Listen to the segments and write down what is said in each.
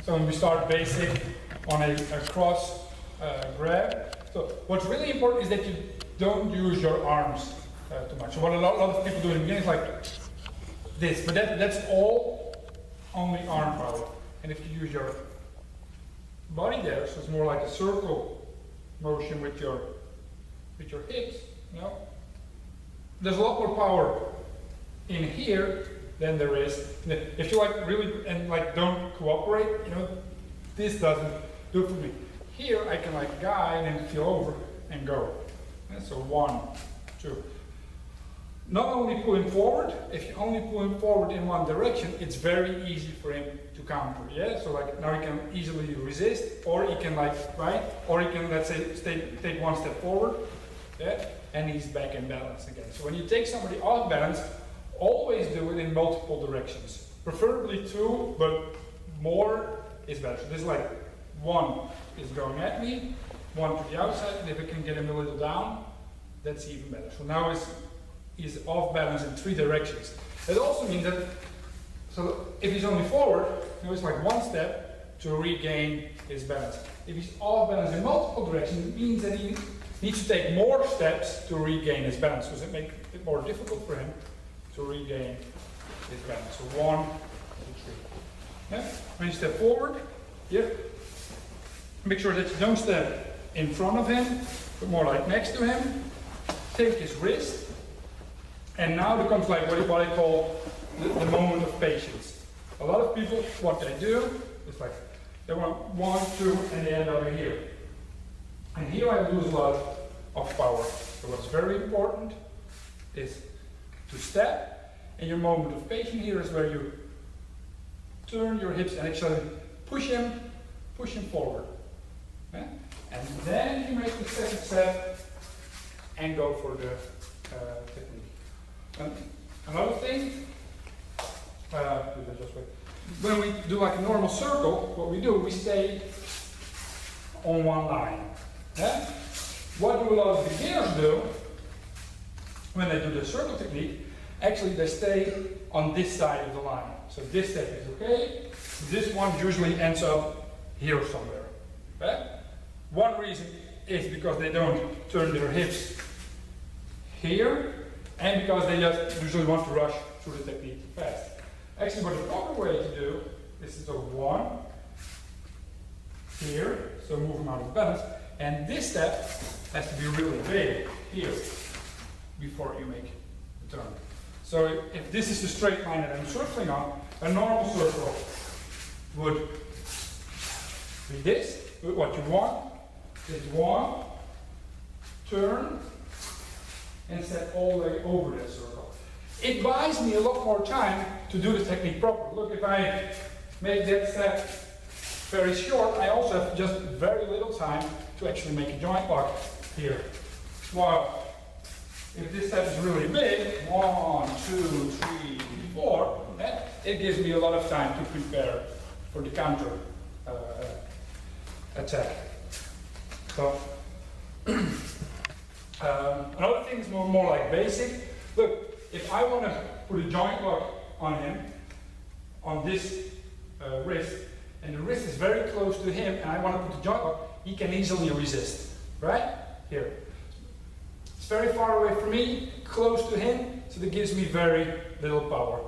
So when we start basic on a cross grab. So what's really important is that you don't use your arms too much. So what a lot of people do in the beginning is like this, but that's all only arm power. And if you use your body there, so it's more like a circle motion with your hips, you know, there's a lot more power in here than there is. If you like really and like don't cooperate, you know, this doesn't do it for me. Here I can like guide and feel over and go. And so 1, 2. Not only pull him forward, if you only pull him forward in one direction, it's very easy for him to counter, yeah? So like now he can easily resist, or he can like, right? Or he can, let's say, take one step forward, yeah? And he's back in balance again. So when you take somebody off balance, always do it in multiple directions. Preferably 2, but more is better. So this is like 1 is going at me, 1 to the outside, and if I can get him a little down, that's even better. So now he's off balance in 3 directions. That also means that, so if he's only forward, you know, it's like 1 step to regain his balance. If he's off balance in multiple directions, it means that he needs to take more steps to regain his balance. So it makes it more difficult for him to regain his balance. So 1, 2, 3. Yeah? When you step forward, here, make sure that you don't step in front of him, but more like next to him. Take his wrist. And now there comes like what I call the moment of patience. A lot of people, what they do is like, they want 1, 2, and they end over here. And here I lose a lot of power. So what's very important is to step, and your moment of patience here is where you turn your hips and actually push him forward. Okay? And then you make the second step and go for the technique. And another thing, when we do like a normal circle, what we do, we stay on one line. Yeah? What do a lot of beginners do when they do the circle technique? Actually, they stay on this side of the line. So this step is okay. This one usually ends up here somewhere. Okay? One reason is because they don't turn their hips here, and because they just usually want to rush through the technique fast. Actually, what the proper way to do is to do 1 here, so move him out of balance, and this step has to be really big here before you make the turn. So if this is the straight line that I'm circling on, a normal circle would be this. But what you want is 1, turn, and step all the way over that circle. It buys me a lot more time to do the technique properly. Look, if I make that step very short, I also have just very little time to actually make a joint lock here. While if this step is really big, 1, 2, 3, 4, it gives me a lot of time to prepare for the counter attack. So another thing is more like basic. Look, if I want to put a joint lock on him, on this wrist, and the wrist is very close to him, and I want to put the joint lock, he can easily resist, right? Here. It's very far away from me, close to him, so that gives me very little power.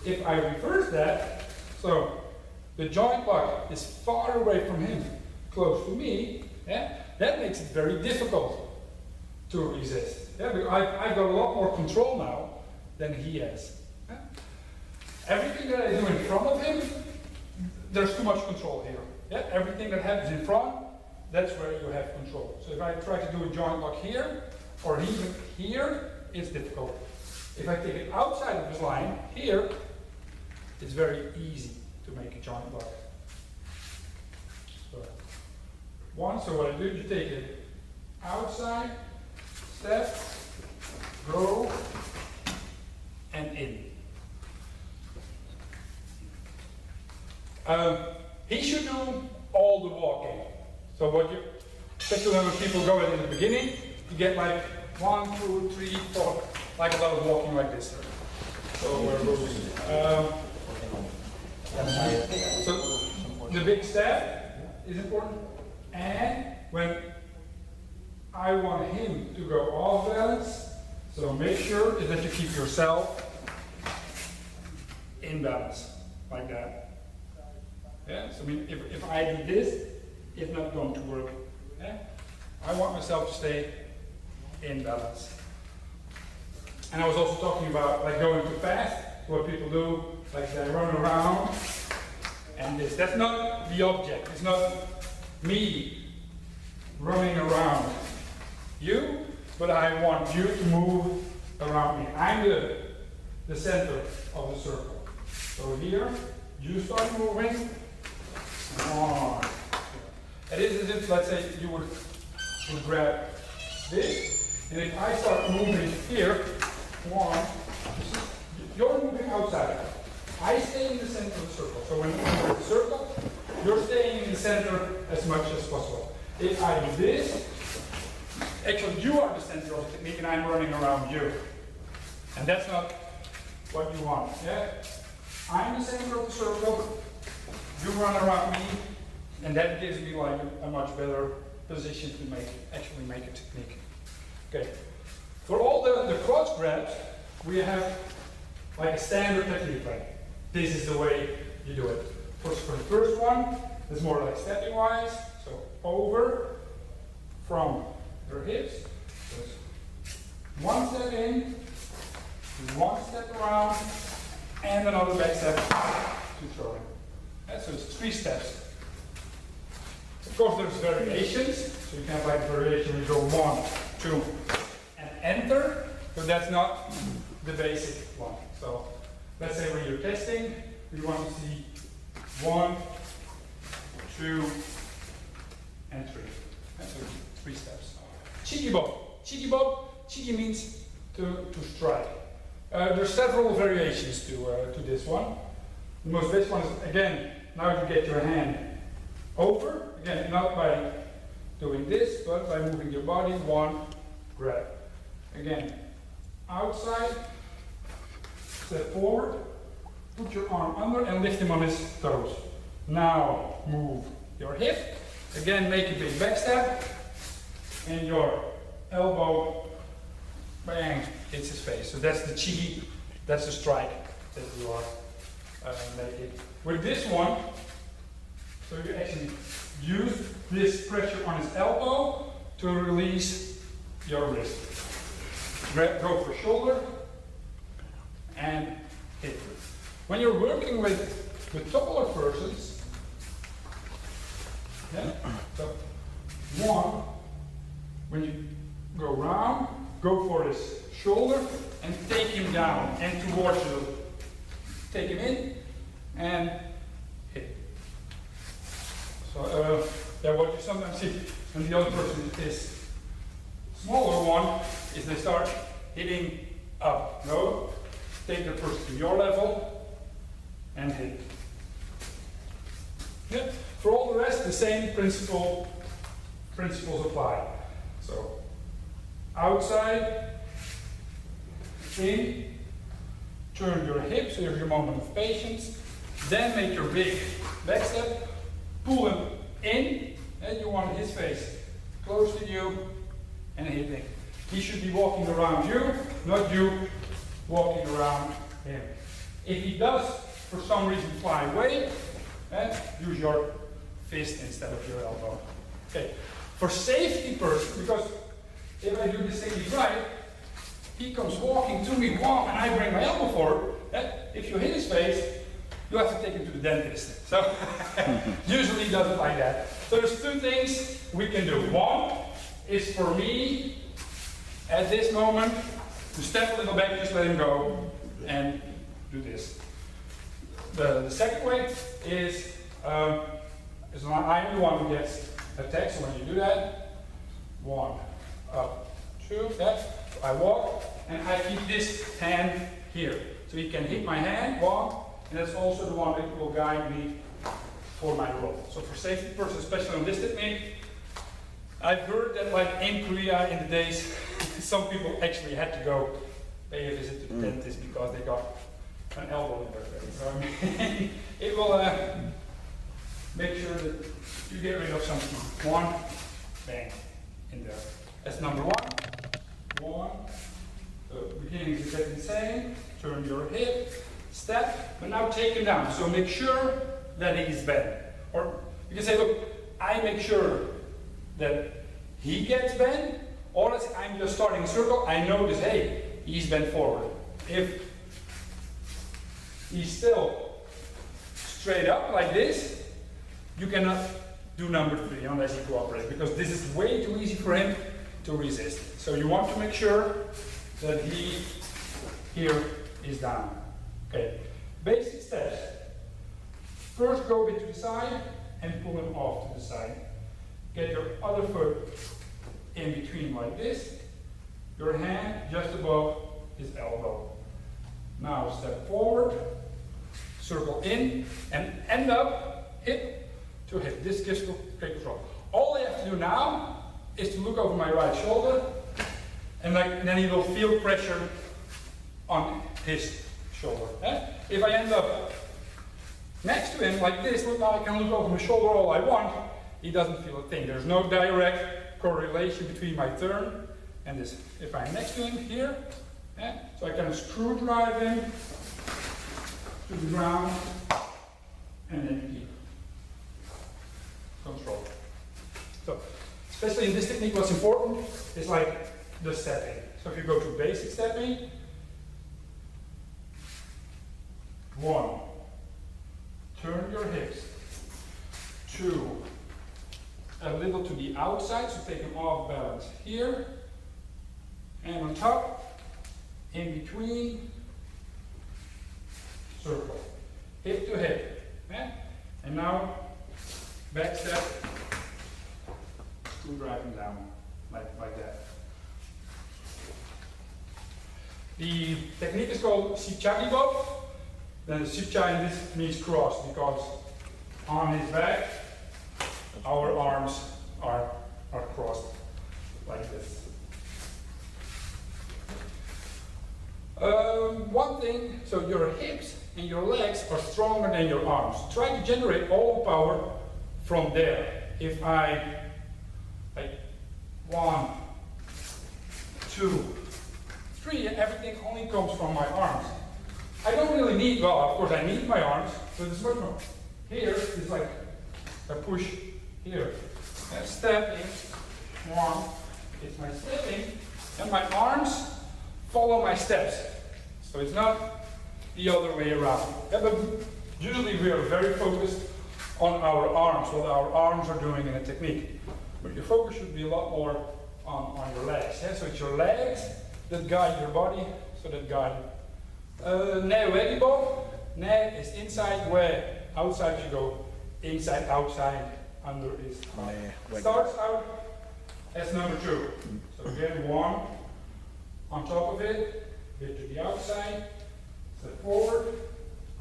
If I reverse that, so the joint lock is far away from him, close to me, yeah, that makes it very difficult to resist. Yeah, I've got a lot more control now than he has. Yeah? Everything that I do in front of him, there's too much control here. Yeah? Everything that happens in front, that's where you have control. So if I try to do a joint lock here, or even here, it's difficult. If I take it outside of his line, here, it's very easy to make a joint lock. So, so what I do, you take it outside, step, go, and in. He should do all the walking. So what you, especially when people go in the beginning, you get like 1, 2, 3, 4, like a lot of walking like this. So where goes the big step is important. And when I want him to go off balance, so make sure that you keep yourself in balance, like that. Yeah, so I mean, if I do this, it's not going to work. Yeah? I want myself to stay in balance. And I was also talking about like going too fast, what people do, like they run around, and this. That's not the object. It's not me running around you, but I want you to move around me. I'm the center of the circle. So here, you start moving. On. It is as if, let's say, you would grab this, and if I start moving here, one, you're moving outside. I stay in the center of the circle. So when you move in the circle, you're staying in the center as much as possible. If I do this, actually you are the center of the technique and I'm running around you. And that's not what you want. Yeah? I'm the center of the circle, you run around me, and that gives me like a much better position to actually make a technique. Okay. For all the cross grabs, we have like a standard technique. Like this is the way you do it. For the first one, it's more like stepping wise. So over from your hips. So one step in, one step around, and another back step to throw in. And so it's 3 steps. Of course, there's variations. So you can have like variation. You go 1, 2, and enter. But that's not the basic one. So let's say when you're testing, we want to see 1, 2, and 3. And so 3 steps. Chigi bob. Chigi bob. Chigi means to strike. There's several variations to this one. The most basic one is, again, now you get your hand over. Again, not by doing this, but by moving your body. 1, grab. Again, outside, step forward, put your arm under and lift him on his toes. Now move your hip. Again, make a big back step. And your elbow, bang, hits his face. So that's the chi, that's the strike that you are making. With this one, so you actually use this pressure on his elbow to release your wrist. Go for shoulder and hit. When you're working with taller persons, yeah, so 1, when you go round, go for his shoulder and take him down and towards you. Take him in and hit. So yeah, what you sometimes see when the other person is smaller one is they start hitting up. No, take the person to your level and hit. Yeah. For all the rest, the same principles apply. So outside, in, turn your hips, so you have your moment of patience, then make your big back step, pull him in, and you want his face close to you, and hitting. He should be walking around you, not you walking around him. If he does, for some reason, fly away, use your fist instead of your elbow. Okay. For safety first, because if I do this technique right, he comes walking to me, wow, and I bring my elbow forward. If you hit his face, you have to take him to the dentist. So usually he does it like that. So there's 2 things we can do. One is for me, at this moment, to step a little back, just let him go, and do this. The second way is I'm the one who gets attacked, so when you do that, 1, up, 2, that. I walk, and I keep this hand here. So he can hit my hand, walk, and that's also the one that will guide me for my roll. So for safety first, especially on this technique, I've heard that like in Korea in the days, some people actually had to go pay a visit to the dentist because they got an elbow in their face. So I mean, it will make sure that you get rid of something. One, bang, in there. That's number one. One. So beginning is exactly the same. Turn your hip, step, but now take him down. So make sure that he is bent. Or you can say, look, I make sure that he gets bent, or I'm just starting a circle, I notice, hey, he's bent forward. If he's still straight up like this, you cannot do number 3 unless he cooperates, because this is way too easy for him to resist. So you want to make sure that he here is down. Okay, basic steps. First go a bit to the side and pull him off to the side. Get your other foot in between like this. Your hand just above his elbow. Now step forward, circle in, and end up hip to hip. This gives great control. All I have to do now is to look over my right shoulder, and then he will feel pressure on his shoulder. If I end up next to him like this, look, now I can look over my shoulder all I want, he doesn't feel a thing. There's no direct correlation between my turn and this. If I'm next to him here, so I can screw drive him to the ground and then keep control. So, especially in this technique, what's important is like the stepping. So if you go to basic stepping, 1, turn your hips, 2, a little to the outside, so take them off balance here, and on top, in between, circle, hip to hip, and now back step, screw driving down, like that. The technique is called Sichagi beop. Then the Sicha in this means cross, because on his back, our arms are crossed like this. One thing, so your hips and your legs are stronger than your arms. Try to generate all the power from there. If I, like 1, 2, 3, and everything only comes from my arms. I don't really need, well, of course I need my arms, but it's much more. Here is like a push here. Stepping, 1, it's my stepping, and my arms follow my steps. So it's not the other way around. But usually we are very focused on our arms, what our arms are doing in a technique. But your focus should be a lot more on your legs. So it's your legs that guide your body, so that guide. Ne wegi beop. Ne is inside, where outside you go inside, outside, under is up. Starts out as number 2. So again, 1 on top of it, bit to the outside, step forward,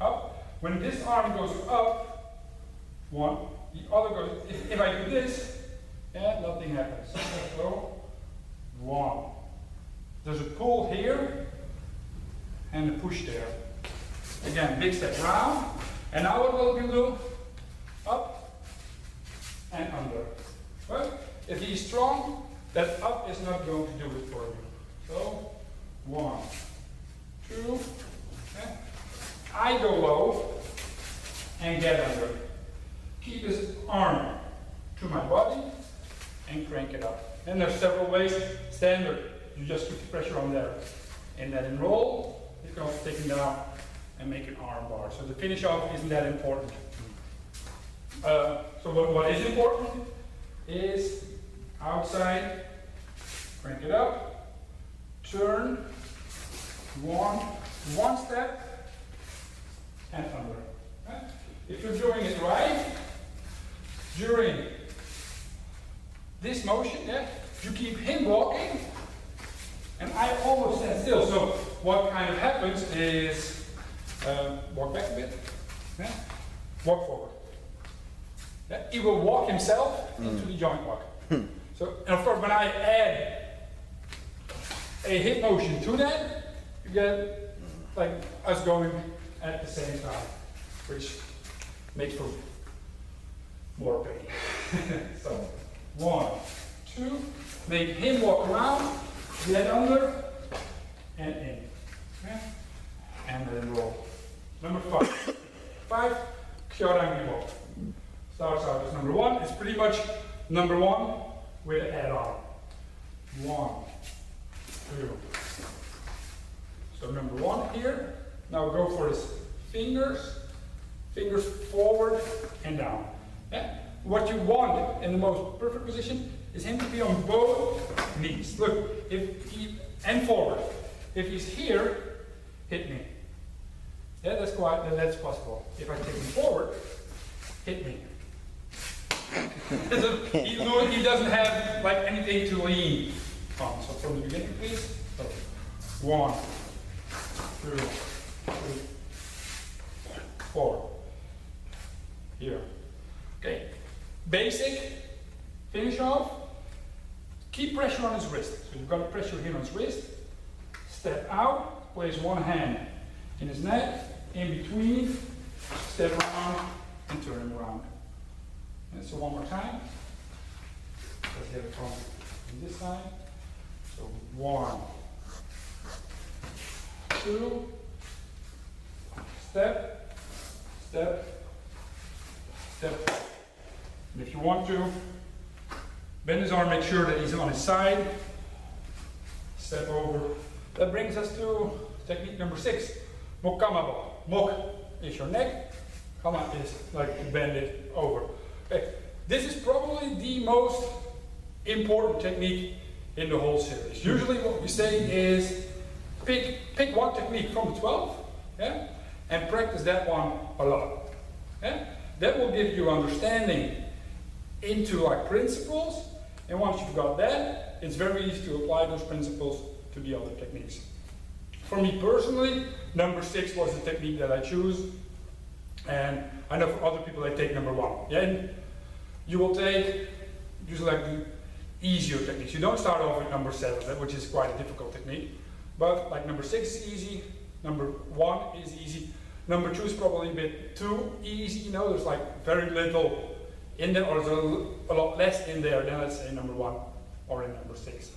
up. When this arm goes up, 1, the other goes, if I do this, nothing happens. So, 1. There's a pull here, and a push there. Again, big step round, and now what will you do? Up and under. But if he's strong, that up is not going to do it for you. So, 1, 2, I go low and get under. Keep his arm to my body and crank it up. And there's several ways. Standard, you just keep the pressure on there. And then in roll, you can also take him down and make an arm bar. So the finish off isn't that important. So what is important is outside, crank it up, turn, one step, and under. If you're doing it right, during this motion, you keep him walking, and I almost stand still. So what kind of happens is, walk back a bit, walk forward. He will walk himself into the joint walk. So, and of course, when I add a hip motion to that, you get like us going at the same time, which makes for more pain. So 1, 2, make him walk around, get under, and in. Okay? And then roll. Number 5. 5, kkeokk. Starts out as number 1. It's pretty much number 1 with an add-on. 1, 2. So number 1 here. Now go for his fingers. Fingers forward and down. Yeah? What you want in the most perfect position is him to be on both knees. Look, and forward. If he's here, hit me. Yeah, that's possible. If I take him forward, hit me. He doesn't have like anything to lean on. So from the beginning, please. So 1, 2, 3, 4. Here. Okay. Basic. Finish off. Keep pressure on his wrist. So you've got a pressure here on his wrist. Step out. Place one hand in his neck. In between. Step around and turn him around. And so one more time. Let's get it from this side. So 1, 2. Step. Step. Step. And if you want to, bend his arm, make sure that he's on his side. Step over. That brings us to technique number 6. Mok kamabo. Mok is your neck. Kama is like to bend it over. Okay. This is probably the most important technique in the whole series. Usually what we say is pick one technique from the 12, yeah, and practice that one a lot. Yeah? That will give you understanding into like principles, and once you've got that, it's very easy to apply those principles to the other techniques. For me personally, number 6 was the technique that I choose, and I know for other people they take number 1. Yeah, and you will take usually like the easier techniques. You don't start off with number 7, which is quite a difficult technique, but like number 6 is easy, number 1 is easy. Number 2 is probably a bit too easy, you know, there's like very little in there, or there's a lot less in there than let's say number 1 or in number 6.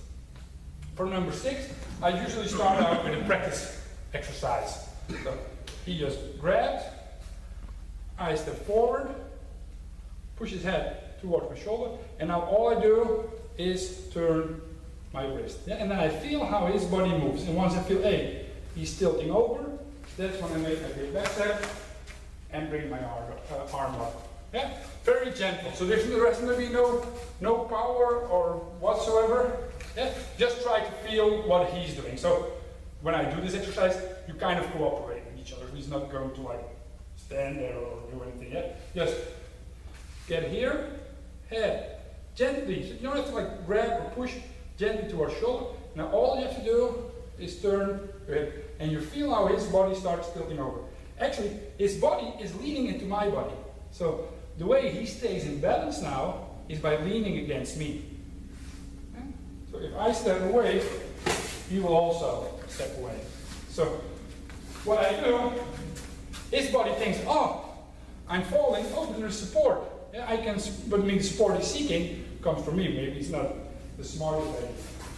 For number 6, I usually start out with a practice exercise. So he just grabs, I step forward, push his head towards my shoulder, and now all I do is turn my wrist. Yeah? And then I feel how his body moves, and once I feel, hey, he's tilting over, that's when I make a big back step and bring my arm up. Yeah? Very gentle. So there's going to be no power or whatsoever. Yeah? Just try to feel what he's doing. So when I do this exercise, you kind of cooperate with each other. He's not going to like stand there or do anything. Yeah? Just get here, head gently. So you don't have to like grab or push gently to our shoulder. Now all you have to do is turn your head, and you feel how his body starts tilting over. Actually, his body is leaning into my body. So the way he stays in balance now is by leaning against me. Okay? So if I step away, he will also step away. So what I do, his body thinks, oh, I'm falling, oh, there's support. Yeah, I can, but I mean, the support he's seeking comes from me. Maybe he's not the smartest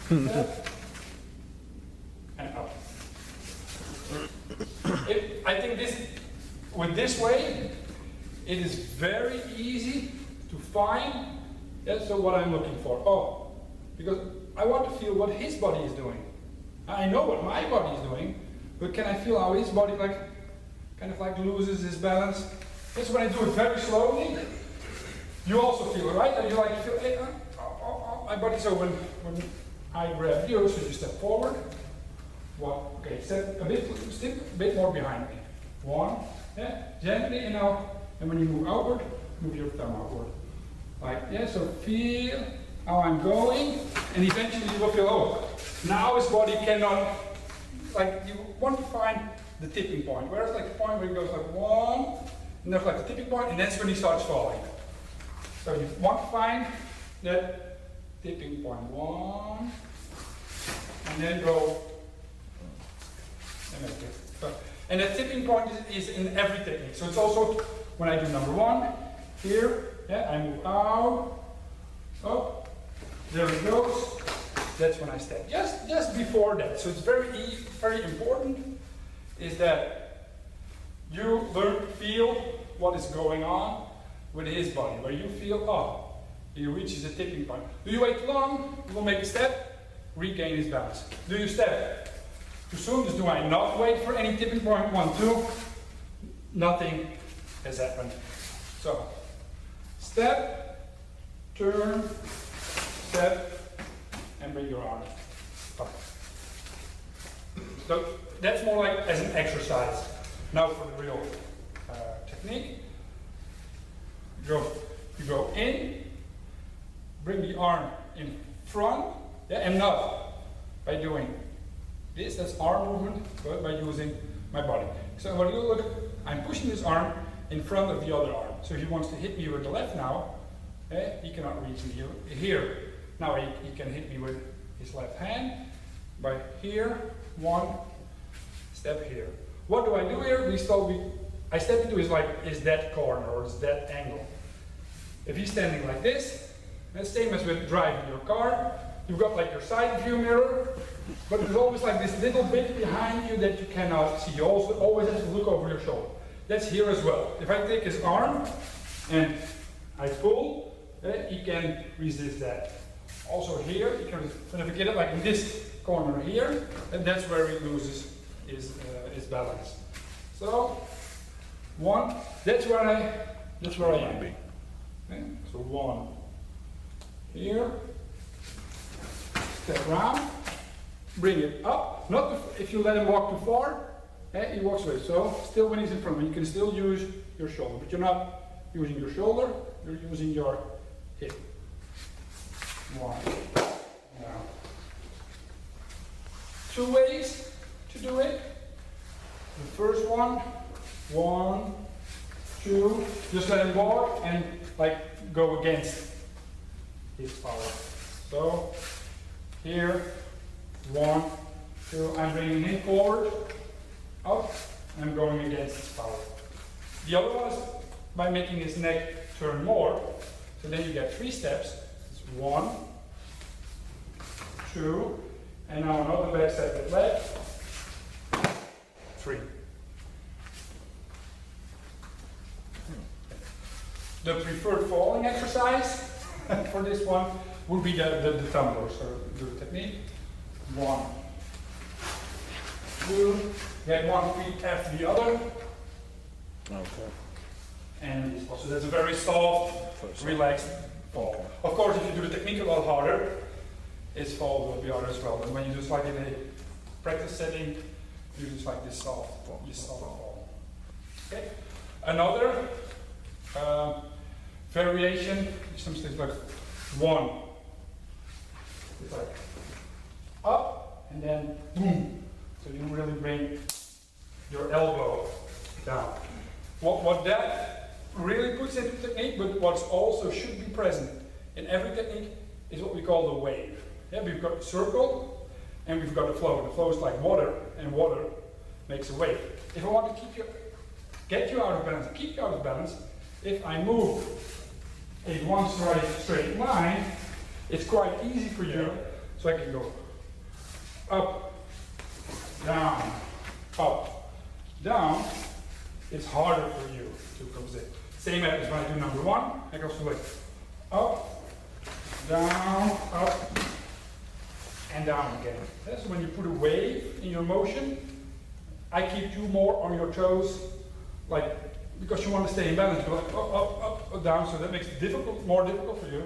way. And up. I think with this way, it is very easy to find. That's what I'm looking for. Oh, because I want to feel what his body is doing. I know what my body is doing, but can I feel how his body kind of loses his balance? That's when I do it very slowly. You also feel it, right? And you feel, hey, my body. So when I grab you, so you step forward. Well, okay, step a bit more behind me. 1, yeah, gently, and now, and when you move outward, move your thumb outward. Like, yeah, so feel how I'm going, and eventually you will feel, oh, now his body cannot, like, you want to find the tipping point. Where's like the point where he goes like 1, and there's like the tipping point, and that's when he starts falling. So you want to find that tipping point. 1, and then go. And that tipping point is in every technique. So it's also when I do number 1 here, Yeah, I move out, up, there it goes. That's when I step. Just before that. So it's very important is that you learn to feel what is going on with his body, where you feel, oh, he reaches a tipping point. Do you wait too long? You will make a step, regain his balance. Do you step too soon? Just do I not wait for any tipping point? 1, 2. Nothing has happened. So, step, turn, step, and bring your arm up. So that's more like as an exercise. Now for the real technique. You go in, bring the arm in front, yeah, and not by doing this, that's arm movement, but by using my body. So when you look, I'm pushing this arm in front of the other arm. So if he wants to hit me with the left now, he cannot reach me here. Now he can hit me with his left hand by here, 1 step here. What do I do here? I step into is that corner or is that angle. If he's standing like this, that's the same as with driving your car. You've got like your side view mirror, but there's always like this little bit behind you that you cannot see. You also always have to look over your shoulder. That's here as well. If I take his arm and I pull, he can resist that. Also here, you can, if I get it like in this corner here, and that's where he loses his balance. So 1, that's where I am. Okay? So 1 here, step around, bring it up. Not if you let him walk too far, he walks away. So still when he's in front of you, you can still use your shoulder, but you're not using your shoulder, you're using your hip. 1. Now, 2 ways to do it. The first one, 1, 2, just let him walk and like go against his power. So here, 1, 2, I'm bringing him forward, up, I'm going against his power. The other one is by making his neck turn more, so then you get 3 steps. It's 1, 2, and now another back step with leg, 3. The preferred falling exercise for this one would be the tumbler. So do the technique. 1, 2, get 1 feet after the other. Okay. And this also, that's a very soft, relaxed fall. Okay. Of course, if you do the technique a lot harder, its fall will be harder as well. But when you just like in a practice setting, you just like this soft fall. Okay. Another variation, something like 1. It's like up and then boom. So you really bring your elbow down. What that really puts into technique, but what also should be present in every technique is what we call the wave. Yeah, we've got circle and we've got the flow. The flow is like water, and water makes a wave. If I want to get you out of balance, keep you out of balance, if I move a one straight line, it's quite easy for you. So I can go up, down. It's harder for you to compensate. Same as when I do number 1, I go like up, and down again. So when you put a wave in your motion, I keep you more on your toes, like because you want to stay in balance. You go like up, down. So that makes it more difficult for you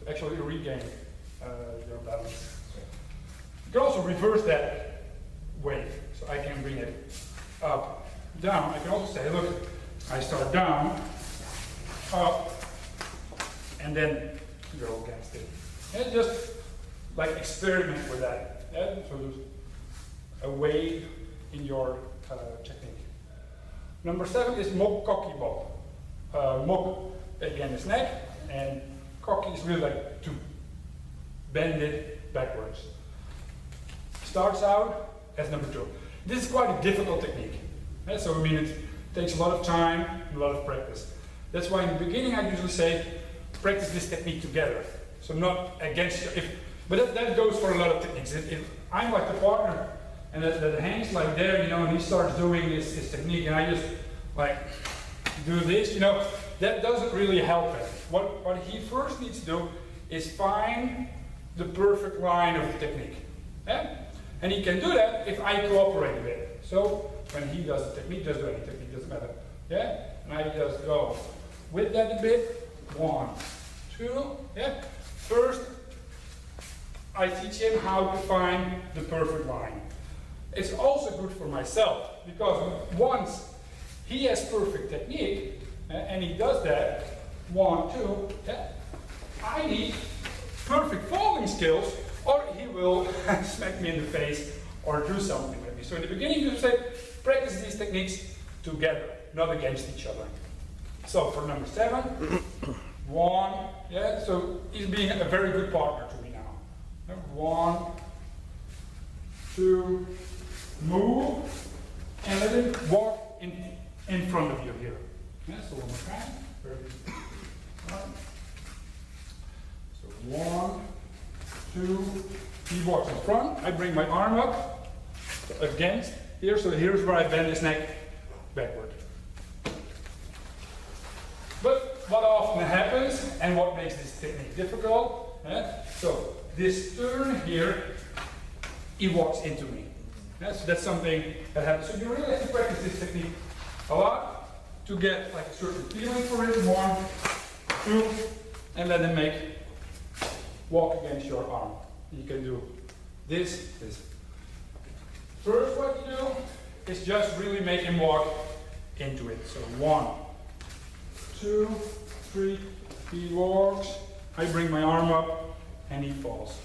to actually regain your balance. You can also reverse that wave. So I can bring it up, down. I can also say, look, I start down, up, and then go against it. And just like experiment with that. Yeah? So there's a wave in your technique. Number 7 is mok kokki bo. Mok again is neck, and kokki is really like to bend it backwards. Starts out as number 2. This is quite a difficult technique. So I mean it takes a lot of time and a lot of practice. That's why in the beginning I usually say practice this technique together. So not against you. But that goes for a lot of techniques. If I'm like the partner and that hangs like there, you know, and he starts doing this technique and I just like do this, you know, that doesn't really help him. What he first needs to do is find the perfect line of the technique. Yeah? And he can do that if I cooperate a bit. So when he does the technique, just do any technique, doesn't matter. Yeah? And I just go with that a bit. 1, 2, yeah? First, I teach him how to find the perfect line. It's also good for myself, because once he has perfect technique, and he does that, 1, 2, yeah, I need perfect falling skills, or he will smack me in the face or do something with me. So in the beginning you say, practice these techniques together, not against each other. So for number 7, 1, yeah, so he's being a very good partner to me now. 1, 2, move, and let him walk in front of you here. Yeah, so one more time. Very good. So 1, 2, he walks in front, I bring my arm up against here, so here's where I bend his neck backward. But what often happens, and what makes this technique difficult, so this turn here, he walks into me. So that's something that happens. So you really have to practice this technique a lot to get like a certain feeling for it. 1, 2, and let him walk against your arm. You can do this. First what you do is just really make him walk into it. So 1, 2, 3, he walks, I bring my arm up, and he falls.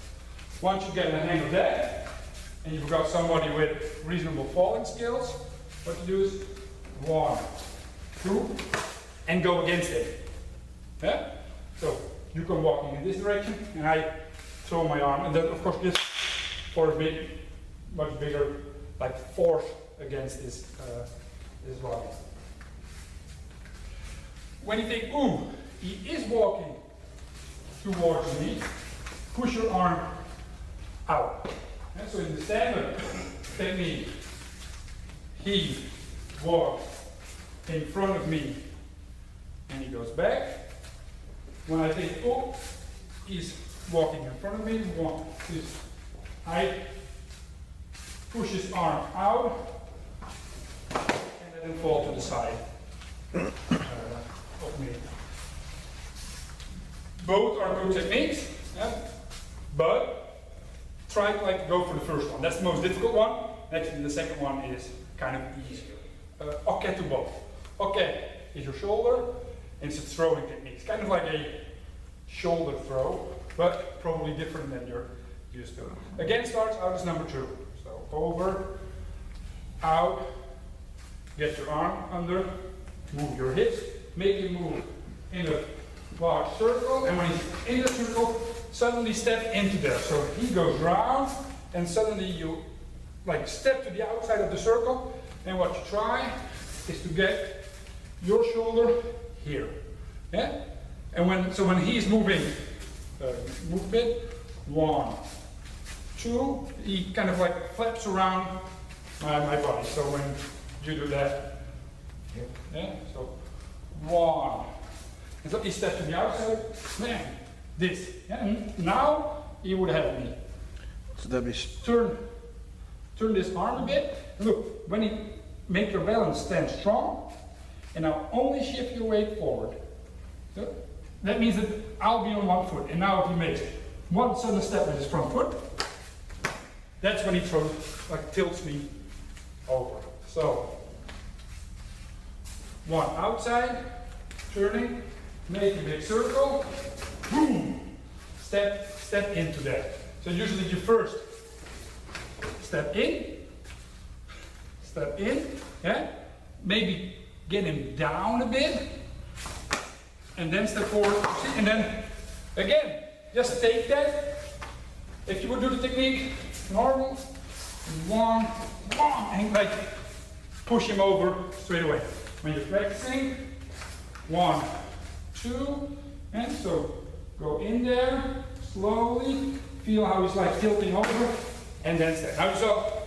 Once you get a hang of that, and you've got somebody with reasonable falling skills, what you do is 1, 2, and go against it. Yeah? So you come walking in this direction, and I throw my arm, and then of course this for a bit much bigger, like force against this body. When you think, ooh, he is walking towards me, push your arm out. And so in the standard technique, he walks in front of me and he goes back. When I think, oh, he's walking in front of me, I push his arm out and let him fall to the side of me. Both are good techniques, but try to go for the first one. That's the most difficult one. Actually, the second one is kind of easier. Kkeokk to both. Kkeokk is your shoulder, and it's a throwing technique. It's kind of like a shoulder throw, but probably different than you're used to. Again, starts out as number 2. So over, out, get your arm under, move your hips, make him move in a large circle, and when he's in the circle, suddenly step into there. So he goes round, and suddenly you step to the outside of the circle, and what you try is to get your shoulder here. Yeah? And when he's moving, move a bit, 1, 2, he kind of flaps around my body. So when you do that, yeah? So 1, and so he steps to the outside, man, this. Yeah? And now he would have me. So that Turn this arm a bit. And look, when you make your balance stand strong, and now only shift your weight forward. So that means that I'll be on one foot. And now if he makes one sudden step with his front foot, that's when he tilts me over. So 1 outside, turning, make a big circle, boom, step into that. So usually you first step in, yeah, maybe get him down a bit, and then step forward, and then again, just take that. If you would do the technique normal, 1, and push him over straight away. When you're practicing, 1, 2, And so go in there, slowly, feel how he's like tilting over, and then step. Now so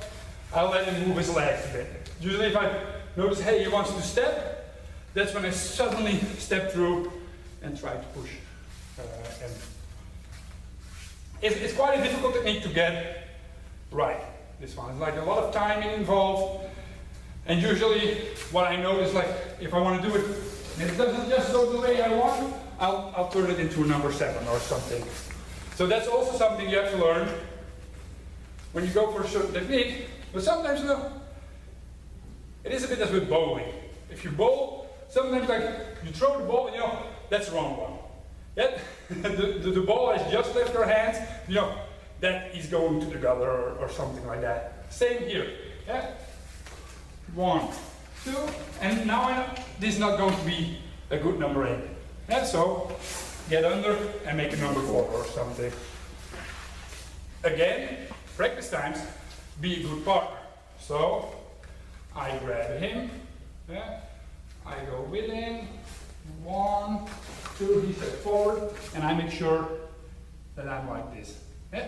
I'll let him move his legs a bit. Usually if I notice, hey, he wants to step, that's when I suddenly step through and try to push. And it's quite a difficult technique to get right, this one. It's like a lot of timing involved. And usually what I notice, like if I want to do it and it doesn't just go the way I want, I'll turn it into a number 7 or something. So that's also something you have to learn when you go for a certain technique. But sometimes, you know, it is a bit as with bowling. If you bowl, sometimes like you throw the ball and you know, that's the wrong one. Yeah? the ball has just left your hands, you know, that is going to the gutter or something like that. Same here. Yeah? 1, 2, and now I know this is not going to be a good number 8. Yeah, so get under and make a number 4 or something. Again, practice times, be a good partner. So I grab him, yeah, I go with him, 1, 2, he steps forward, and I make sure that I'm like this. Yeah?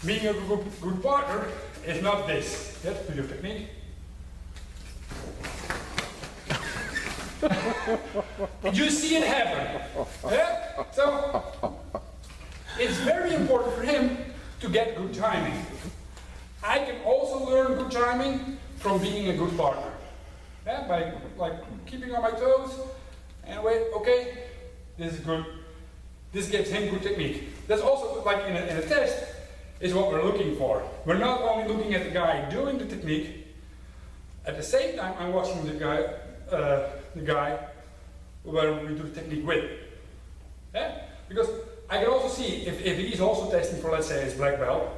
Being a good partner is not this. Yeah, to your technique. You see it happen. Yeah? So it's very important for him to get good timing. I can also learn good timing from being a good partner. Yeah? By like keeping on my toes and wait, okay, this is good. This gives him good technique. That's also like in a test is what we're looking for. We're not only looking at the guy doing the technique, at the same time I'm watching the guy where we do the technique with. Yeah? Because I can also see if he's also testing for, let's say, his black belt,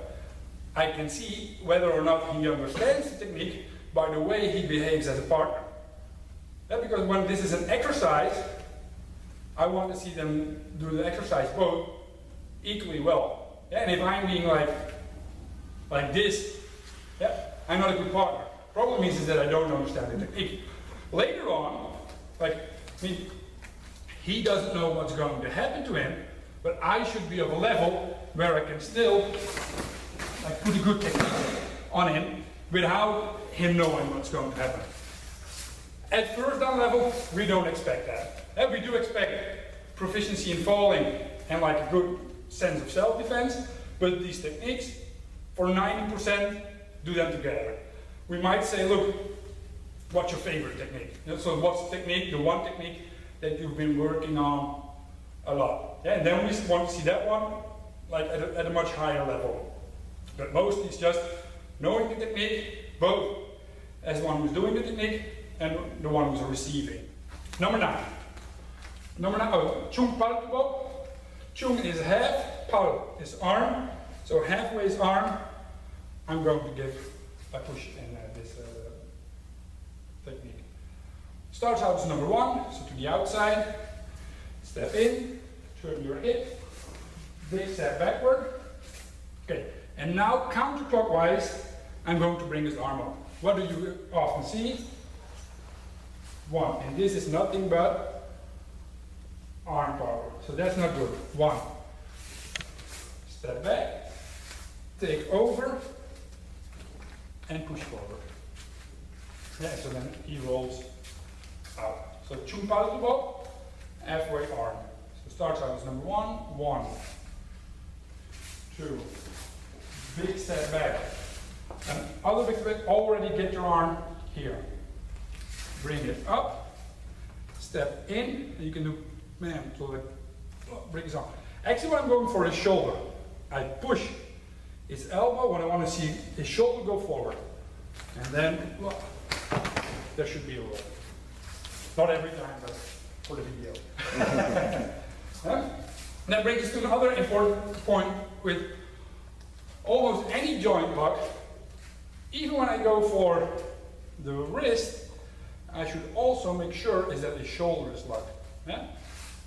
I can see whether or not he understands the technique by the way he behaves as a partner. Yeah? Because when this is an exercise, I want to see them do the exercise both equally well. Yeah? And if I'm being like this, yeah, I'm not a good partner. Problem is that I don't understand the technique. Later on, like, I mean, he doesn't know what's going to happen to him, but I should be of a level where I can still like put a good technique on him without him knowing what's going to happen. At first down level, we don't expect that. And we do expect proficiency in falling and like a good sense of self-defense, but these techniques, for 90%, do them together. We might say, look, what's your favorite technique? You know, so what's the technique, the one technique that you've been working on a lot? Yeah, and then we want to see that one like at a much higher level. But mostly it's just knowing the technique, both as the one who's doing the technique and the one who's receiving. Number 9. Number 9, oh, Chung Pal Beop. Chung is half, Pal is arm. So halfway is arm. I'm going to give a push in this technique. Starts out as number 1, so to the outside. Step in, turn your hip, big step backward. Okay, and now counterclockwise, I'm going to bring his arm up. What do you often see? 1, and this is nothing but arm power, so that's not good. 1, step back, take over, and push forward. Yeah, so then he rolls out. So Chung Pal Beop, halfway arm. So starts out as number 1, 1, 2, big step back. And other big step, already get your arm here. Bring it up, step in, and you can do, man, so like, bring his arm. Actually what I'm going for is shoulder. I push his elbow when I want to see his shoulder go forward. And then, well, there should be a roll. Not every time, but for the video. And that brings us to another important point with almost any joint lock. Even when I go for the wrist, I should also make sure is that the shoulder is locked. Yeah?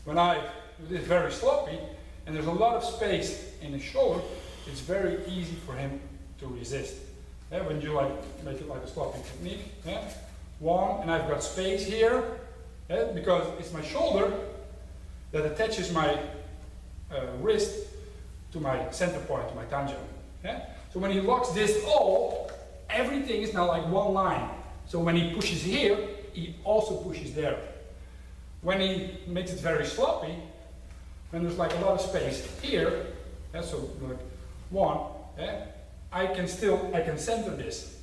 When I do this very sloppy, and there's a lot of space in the shoulder, it's very easy for him to resist. Yeah? When you like make it like a sloppy technique. Yeah? 1, and I've got space here, yeah? Because it's my shoulder that attaches my wrist to my center point, to my tanjo. Yeah? So when he locks this all, everything is now like one line. So when he pushes here, he also pushes there. When he makes it very sloppy, when there's like a lot of space here, yeah, so like one, yeah, I can center this.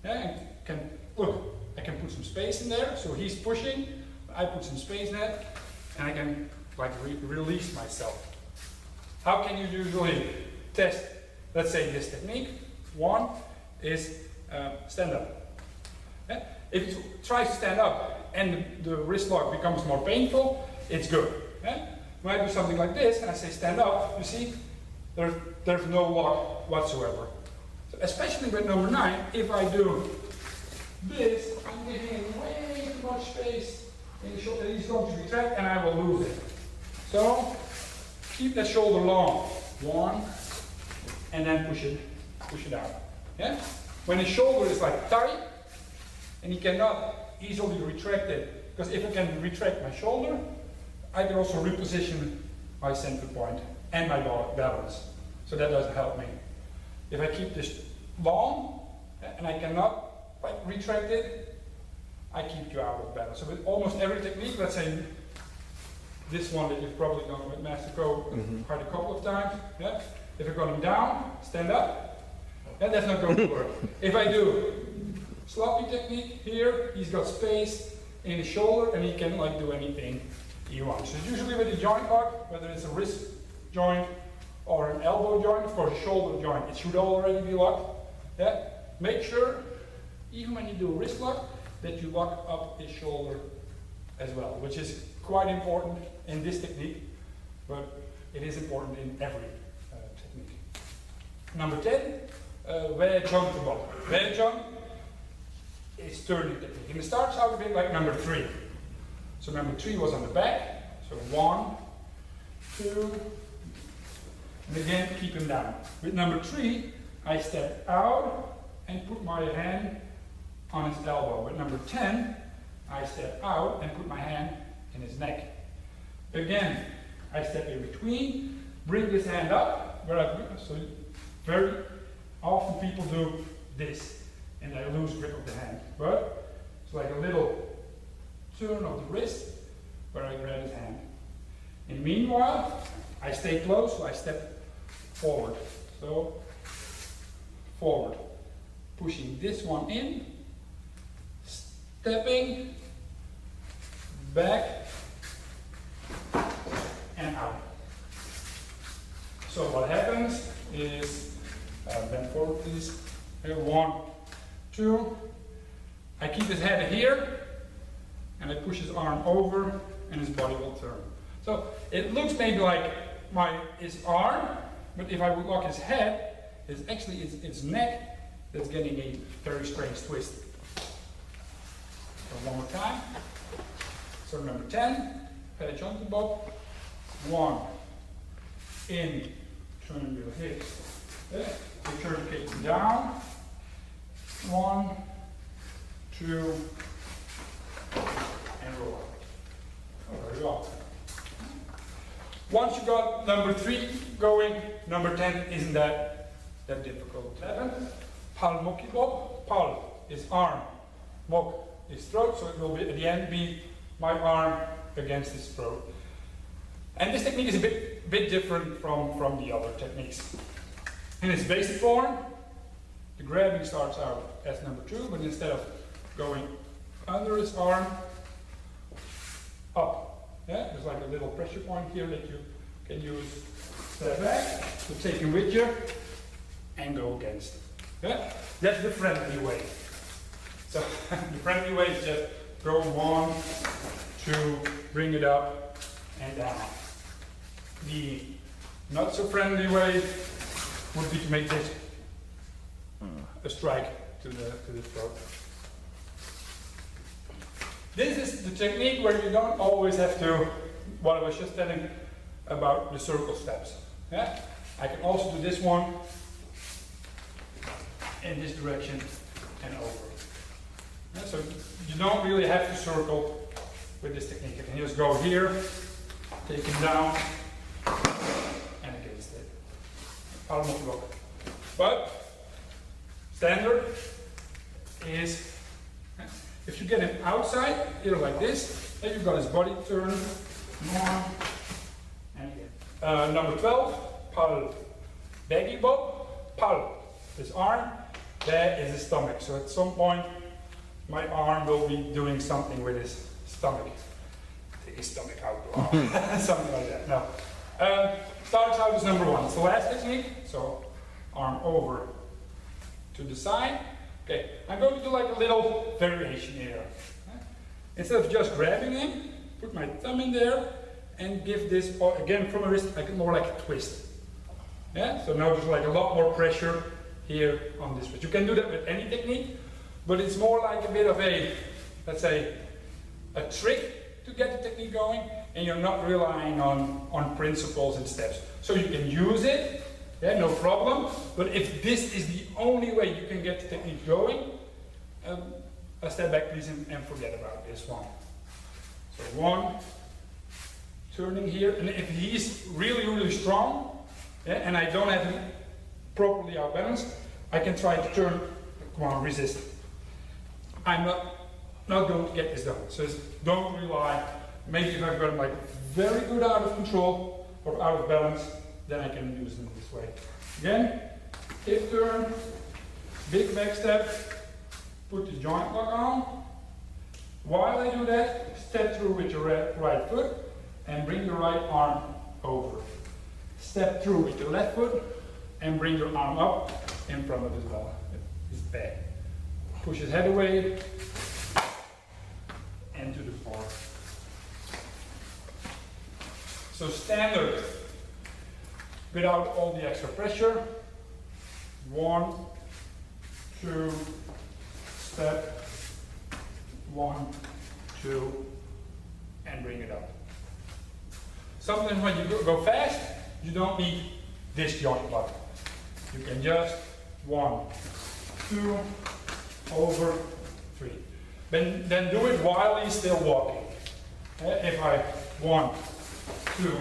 Yeah, I can put some space in there, so he's pushing, I put some space in it, and I can like release myself. How can you usually test, let's say, this technique? One is stand up. Yeah? If you try to stand up and the wrist lock becomes more painful, it's good. Yeah? When I do something like this and I say stand up, you see, there's no lock whatsoever. So especially with number 9, if I do this, I'm giving him way too much space in the shoulder. He's going to retract and I will lose it. So keep that shoulder long. 1, and then push it out. Yeah? When his shoulder is like tight and he cannot easily retract it, because if I can retract my shoulder, I can also reposition my center point and my balance. So that doesn't help me. If I keep this long and I cannot like retract it, I keep you out of balance. So with almost every technique, let's say this one that you've probably done with Master Ko quite a couple of times. Yeah? If I got him down, stand up, and that's not going to work. If I do sloppy technique here, he's got space in his shoulder and he can like do anything he wants. So usually with a joint lock, whether it's a wrist joint or an elbow joint, of course a shoulder joint, it should already be locked. Yeah? Make sure, even when you do a wrist lock, that you lock up his shoulder as well, which is quite important in this technique, but it is important in every technique. Number 10, Jung to bop. Jung is turning technique, and it starts out a bit like number 3. So number 3 was on the back, so 1, 2, and again keep him down. With number 3, I step out and put my hand on his elbow. With number 10, I step out and put my hand in his neck. Again, I step in between, bring this hand up, so very often people do this, and I lose grip of the hand. But it's like a little turn of the wrist, where I grab his hand. And meanwhile, I stay close, so I step forward. So, forward. Pushing this one in, stepping, back, and out. So what happens is, bend forward please, here, 1, 2, I keep his head here, and I push his arm over, and his body will turn. So it looks maybe like his arm, but if I would lock his head, it's actually his neck that's getting a very strange twist. So one more time. So number 10, Jung to bop. 1, in, turn your hips. You turn the kick down. 1, 2, and roll up. Oh, there you go. Once you got number 3 going, number 10 isn't that difficult. 11, Palmok bop. Pal is arm, mok is throat, so it will be at the end be my arm against his throat. And this technique is a bit different from the other techniques. In its basic form, the grabbing starts out as number 2, but instead of going under his arm, up. Yeah? There's like a little pressure point here that you can use. Step back, so take him with you, and go against. Yeah? That's the friendly way. So the friendly way is just go 1, 2, bring it up, and down. The not so friendly way would be to make this a strike to the throat. This is the technique where you don't always have to, what I was just telling about the circle steps. Yeah? I can also do this one in this direction and over. Yeah? So you don't really have to circle with this technique. You can just go here take him down, and against it. Palmok lock. But standard is, if you get him outside, either like this, then you've got his body turned, more, and again. Number 12, Pal Baek-yong beop. Pal, his arm, there is his stomach. So at some point, my arm will be doing something with his stomach. Take his stomach out, something like that. Now, starts out as number 1. It's the last technique. So arm over to the side. Okay, I'm going to do like a little variation here. Instead of just grabbing him, put my thumb in there and give this, or again from a wrist, like more like a twist. Yeah, so now there's like a lot more pressure here on this wrist. You can do that with any technique, but it's more like a bit of a, let's say, a trick to get the technique going, and you're not relying on principles and steps. So you can use it, yeah, no problem, but if this is the only way you can get the technique going, a step back please and forget about this one. So 1, turning here, and if he's really, really strong, yeah, and I don't have him properly out balanced, I can try to turn, come on, resist. I'm not going to get this done. So don't rely, maybe if I've got him like very good out of control or out of balance, then I can use them this way. Again, hip turn, big back step, put the joint lock on. While I do that, step through with your right foot and bring your right arm over. Step through with your left foot and bring your arm up in front of his belly, his back. Push his head away and to the floor. So standard, without all the extra pressure. 1, 2, step, 1, 2, and bring it up. Sometimes when you go fast, you don't need this joint lock. You can just 1, 2, over, 3. Then do it while he's still walking. If I 1, 2,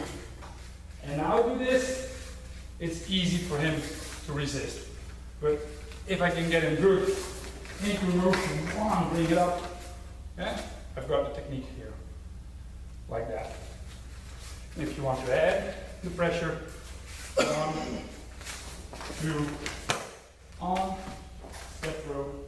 and now do this, it's easy for him to resist. But if I can get him good, make a move from 1, bring it up. Yeah, I've got the technique here, like that. And if you want to add the pressure, 1, 2, on, step through,